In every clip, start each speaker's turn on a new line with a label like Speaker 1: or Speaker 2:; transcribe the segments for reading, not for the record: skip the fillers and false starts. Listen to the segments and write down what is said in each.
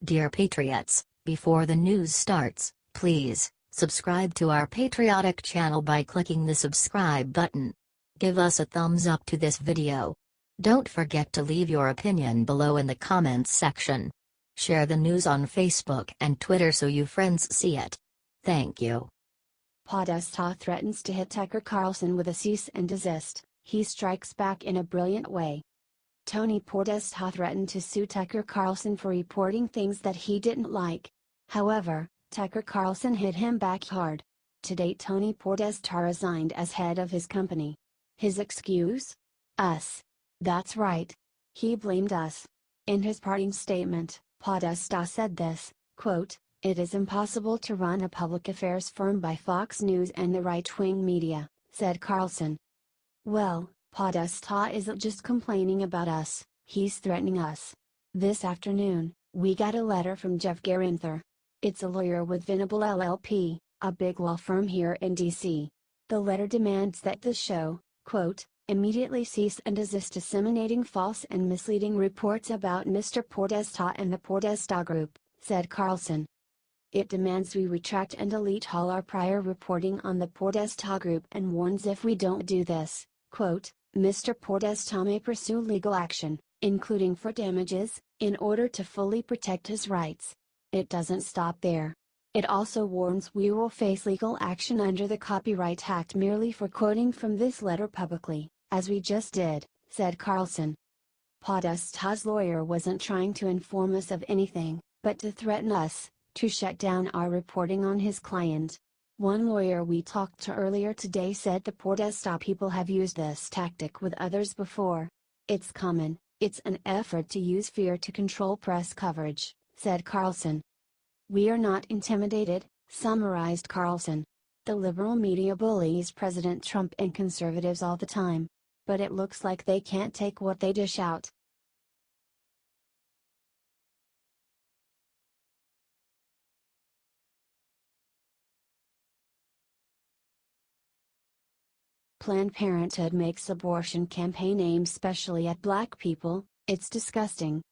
Speaker 1: Dear Patriots, before the news starts, please subscribe to our patriotic channel by clicking the subscribe button. Give us a thumbs up to this video. Don't forget to leave your opinion below in the comments section. Share the news on Facebook and Twitter so you friends see it. Thank you.
Speaker 2: Podesta threatens to hit Tucker Carlson with a cease and desist. He strikes back in a brilliant way. Tony Podesta threatened to sue Tucker Carlson for reporting things that he didn't like. However, Tucker Carlson hit him back hard. To date, Tony Podesta resigned as head of his company. His excuse? Us. That's right. He blamed us. In his parting statement, Podesta said this, quote, "It is impossible to run a public affairs firm by Fox News and the right-wing media," said Carlson. Well, Podesta isn't just complaining about us, he's threatening us. This afternoon, we got a letter from Geoff Garinther. It's a lawyer with Venable LLP, a big law firm here in D.C. The letter demands that the show, quote, "immediately cease and desist disseminating false and misleading reports about Mr. Podesta and the Podesta Group," said Carlson. It demands we retract and delete all our prior reporting on the Podesta Group and warns if we don't do this, quote, "Mr. Podesta may pursue legal action, including for damages, in order to fully protect his rights." It doesn't stop there. It also warns we will face legal action under the Copyright Act merely for quoting from this letter publicly, as we just did, said Carlson. Podesta's lawyer wasn't trying to inform us of anything, but to threaten us, to shut down our reporting on his client. One lawyer we talked to earlier today said the Podesta people have used this tactic with others before. It's common, it's an effort to use fear to control press coverage, said Carlson. We are not intimidated, summarized Carlson. The liberal media bullies President Trump and conservatives all the time. But it looks like they can't take what they dish out. Planned Parenthood makes abortion campaign aimed specially at black people. It's disgusting.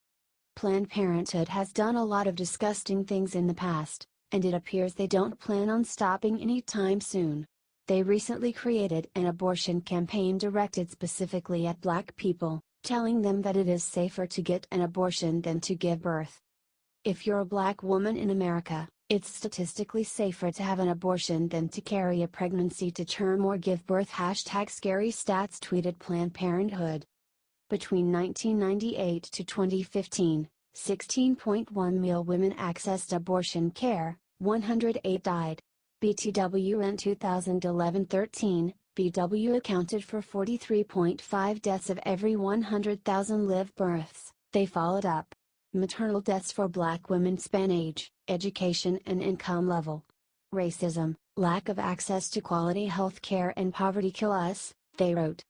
Speaker 2: Planned Parenthood has done a lot of disgusting things in the past, and it appears they don't plan on stopping anytime soon. They recently created an abortion campaign directed specifically at black people, telling them that it is safer to get an abortion than to give birth. If you're a black woman in America, it's statistically safer to have an abortion than to carry a pregnancy to term or give birth. #scary stats tweeted Planned Parenthood. Between 1998 to 2015, 16.1 million women accessed abortion care, 108 died. BTW in 2011-13, BW accounted for 43.5 deaths of every 100,000 live births. They followed up. Maternal deaths for black women span age, education and income level. Racism, lack of access to quality health care and poverty kill us, they wrote.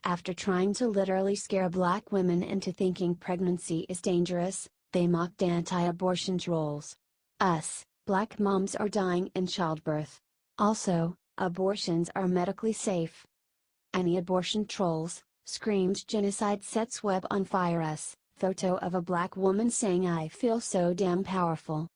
Speaker 2: After trying to literally scare black women into thinking pregnancy is dangerous, they mocked anti-abortion trolls. Us, black moms are dying in childbirth. Also, abortions are medically safe. Anti-abortion trolls, screamed genocide sets web on fire. Us, photo of a black woman saying "I feel so damn powerful."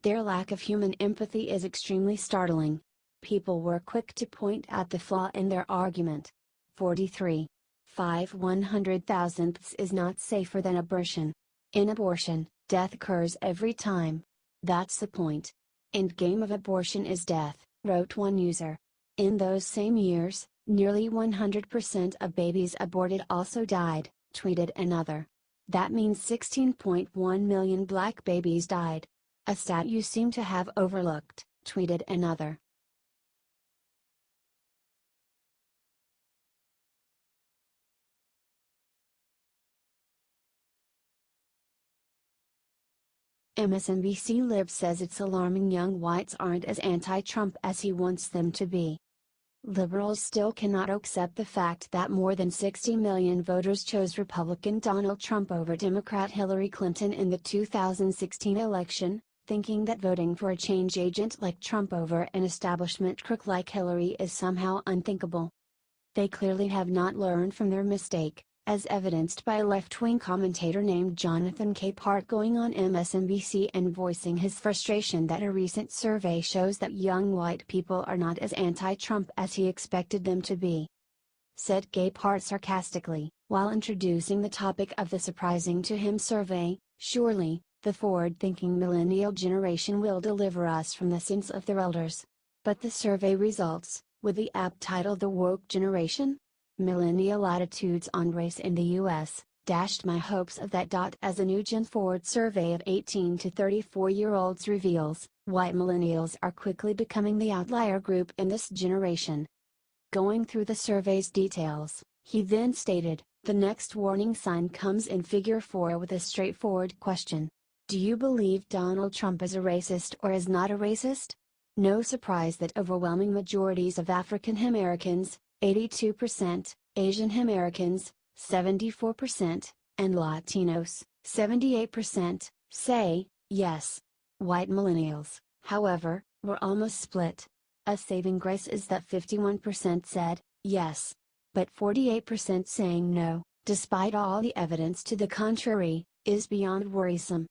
Speaker 2: Their lack of human empathy is extremely startling. People were quick to point out the flaw in their argument. 43.5 is not safer than abortion. In abortion, death occurs every time. That's the point. Endgame of abortion is death, wrote one user. In those same years, nearly 100% of babies aborted also died, tweeted another. That means 16.1 million black babies died. A stat you seem to have overlooked, tweeted another. MSNBC lib says it's alarming young whites aren't as anti-Trump as he wants them to be. Liberals still cannot accept the fact that more than 60 million voters chose Republican Donald Trump over Democrat Hillary Clinton in the 2016 election, thinking that voting for a change agent like Trump over an establishment crook like Hillary is somehow unthinkable. They clearly have not learned from their mistake, as evidenced by a left-wing commentator named Jonathan Capehart going on MSNBC and voicing his frustration that a recent survey shows that young white people are not as anti-Trump as he expected them to be. Said Capehart sarcastically, while introducing the topic of the surprising to him survey, "Surely, the forward-thinking millennial generation will deliver us from the sins of their elders. But the survey results, with the app titled The Woke Generation? Millennial Attitudes on Race in the U.S., dashed my hopes of that. As a new Gen Forward survey of 18 to 34-year-olds reveals, white millennials are quickly becoming the outlier group in this generation." Going through the survey's details, he then stated, "The next warning sign comes in Figure 4 with a straightforward question. Do you believe Donald Trump is a racist or is not a racist? No surprise that overwhelming majorities of African Americans, 82%, Asian Americans, 74%, and Latinos, 78%, say, yes." White millennials, however, were almost split. A saving grace is that 51% said, yes. But 48% saying no, despite all the evidence to the contrary, is beyond worrisome.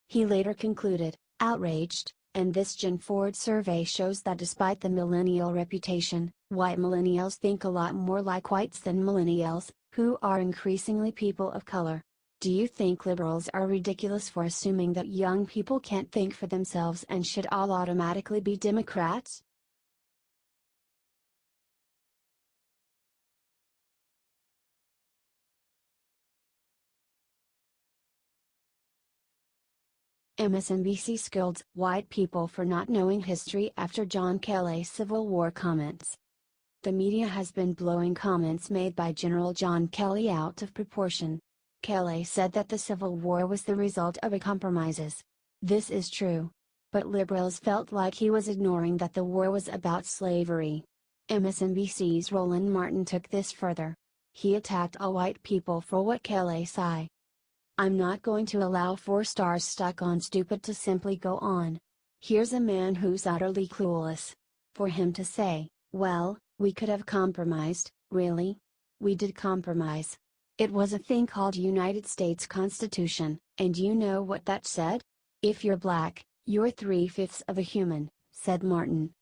Speaker 2: He later concluded, outraged, and this Gen Forward survey shows that despite the millennial reputation, white millennials think a lot more like whites than millennials, who are increasingly people of color. Do you think liberals are ridiculous for assuming that young people can't think for themselves and should all automatically be Democrats? MSNBC scolds white people for not knowing history after John Kelly's Civil War comments. The media has been blowing comments made by General John Kelly out of proportion. Kelly said that the Civil War was the result of compromises. This is true. But liberals felt like he was ignoring that the war was about slavery. MSNBC's Roland Martin took this further. He attacked all white people for what Kelly said. "I'm not going to allow 4 stars stuck on stupid to simply go on. Here's a man who's utterly clueless. For him to say, well, we could have compromised, really? We did compromise. It was a thing called United States Constitution, and you know what that said? If you're black, you're 3/5 of a human," said Martin.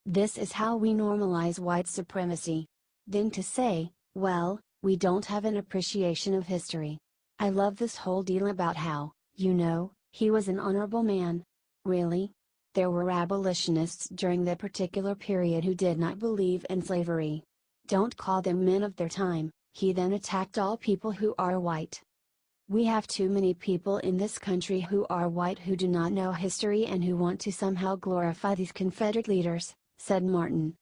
Speaker 2: This is how we normalize white supremacy. Then to say, well, we don't have an appreciation of history. I love this whole deal about how, he was an honorable man. Really? There were abolitionists during that particular period who did not believe in slavery. Don't call them men of their time. He then attacked all people who are white. We have too many people in this country who are white who do not know history and who want to somehow glorify these Confederate leaders, said Martin.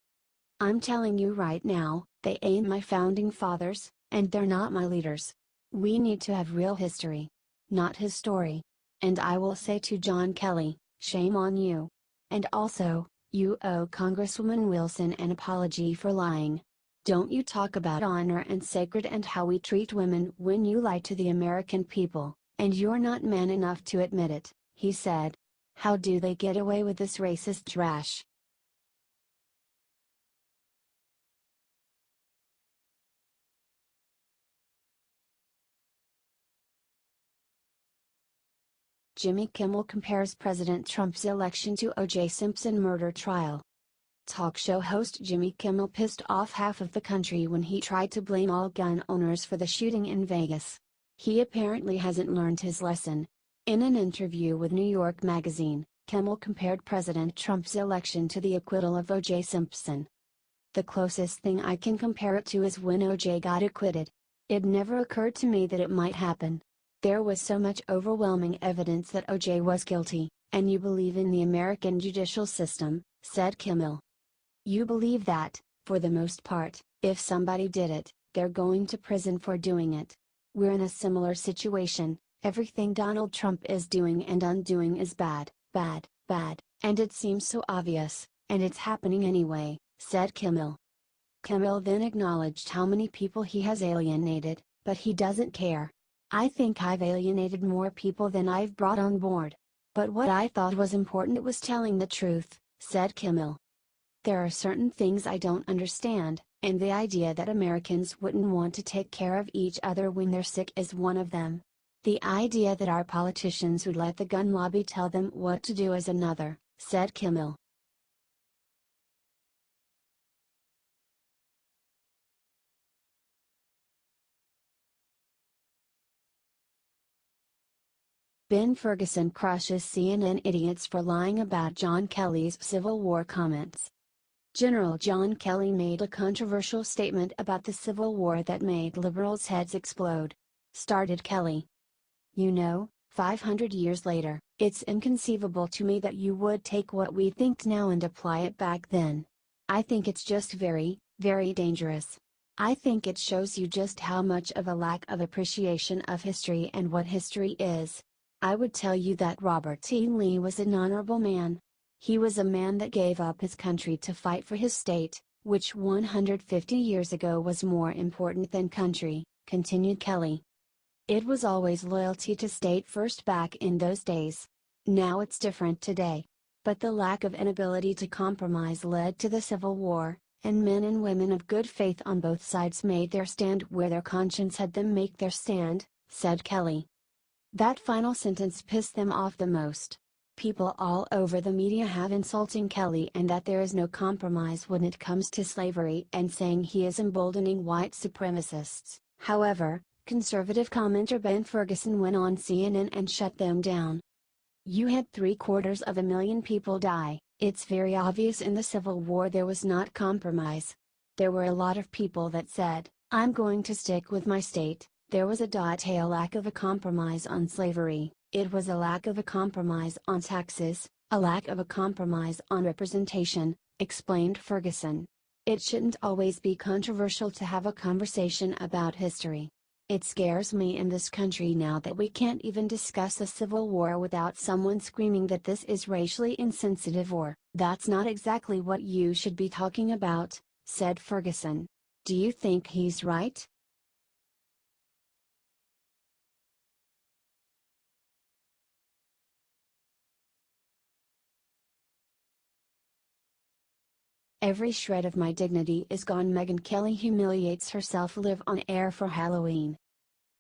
Speaker 2: I'm telling you right now, they ain't my founding fathers, and they're not my leaders. We need to have real history. Not his story. And I will say to John Kelly, shame on you. And also, you owe Congresswoman Wilson an apology for lying. Don't you talk about honor and sacred and how we treat women when you lie to the American people, and you're not man enough to admit it, he said. How do they get away with this racist trash? Jimmy Kimmel compares President Trump's election to O.J. Simpson murder trial. Talk show host Jimmy Kimmel pissed off half of the country when he tried to blame all gun owners for the shooting in Vegas. He apparently hasn't learned his lesson. In an interview with New York Magazine, Kimmel compared President Trump's election to the acquittal of O.J. Simpson. The closest thing I can compare it to is when O.J. got acquitted. It never occurred to me that it might happen. There was so much overwhelming evidence that O.J. was guilty, and you believe in the American judicial system, said Kimmel. You believe that, for the most part, if somebody did it, they're going to prison for doing it. We're in a similar situation. Everything Donald Trump is doing and undoing is bad, bad, bad, and it seems so obvious, and it's happening anyway, said Kimmel. Kimmel then acknowledged how many people he has alienated, but he doesn't care. I think I've alienated more people than I've brought on board. But what I thought was important was telling the truth, said Kimmel. There are certain things I don't understand, And the idea that Americans wouldn't want to take care of each other when they're sick is one of them. The idea that our politicians would let the gun lobby tell them what to do is another, said Kimmel. Ben Ferguson crushes CNN idiots for lying about John Kelly's Civil War comments. General John Kelly made a controversial statement about the Civil War that made liberals' heads explode. Started Kelly. 500 years later, it's inconceivable to me that you would take what we think now and apply it back then. I think it's just very, very dangerous. I think it shows you just how much of a lack of appreciation of history and what history is. I would tell you that Robert E. Lee was an honorable man. He was a man that gave up his country to fight for his state, which 150 years ago was more important than country, continued Kelly. It was always loyalty to state first back in those days. Now it's different today. But the lack of inability to compromise led to the Civil War, and men and women of good faith on both sides made their stand where their conscience had them make their stand, said Kelly. That final sentence pissed them off the most. People all over the media have insulting Kelly and that there is no compromise when it comes to slavery and saying he is emboldening white supremacists. However, conservative commenter Ben Ferguson went on CNN and shut them down. You had 750,000 people die. It's very obvious in the Civil War there was not compromise. There were a lot of people that said, I'm going to stick with my state. There was a lack of a compromise on slavery, it was a lack of a compromise on taxes, a lack of a compromise on representation, explained Ferguson. It shouldn't always be controversial to have a conversation about history. It scares me in this country now that we can't even discuss the Civil War without someone screaming that this is racially insensitive or, that's not exactly what you should be talking about, said Ferguson. Do you think he's right? Every shred of my dignity is gone. Meghan Kelly humiliates herself live on air for Halloween.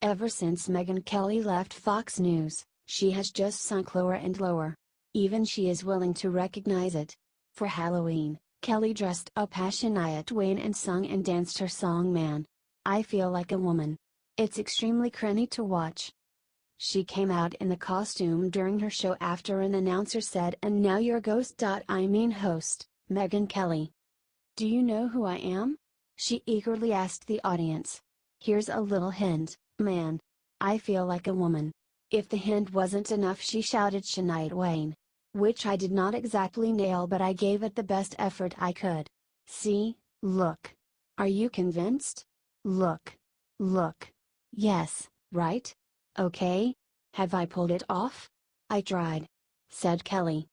Speaker 2: Ever since Meghan Kelly left Fox News, she has just sunk lower and lower. Even she is willing to recognize it. For Halloween, Kelly dressed up as Shania Twain and sung and danced her song Man. I Feel Like a Woman. It's extremely cringy to watch. She came out in the costume during her show after an announcer said, "And now your ghost. I mean host, Meghan Kelly. Do you know who I am?" She eagerly asked the audience. Here's a little hint, man. I feel like a woman. If the hint wasn't enough, she shouted Shania Twain. Which I did not exactly nail, but I gave it the best effort I could. See, look. Are you convinced? Look. Look. Yes, right? Okay? Have I pulled it off? I tried. Said Kelly.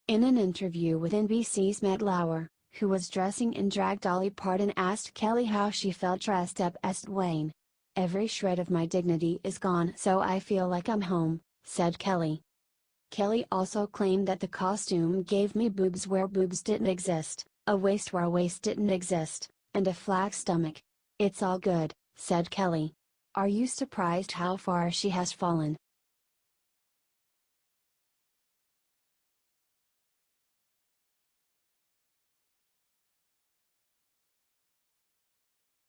Speaker 2: In an interview with NBC's Matt Lauer, who was dressing in drag, Dolly Parton asked Kelly how she felt dressed up as Twain. Every shred of my dignity is gone, so I feel like I'm home, said Kelly. Kelly also claimed that the costume gave me boobs where boobs didn't exist, a waist where a waist didn't exist, and a flat stomach. It's all good, said Kelly. Are you surprised how far she has fallen?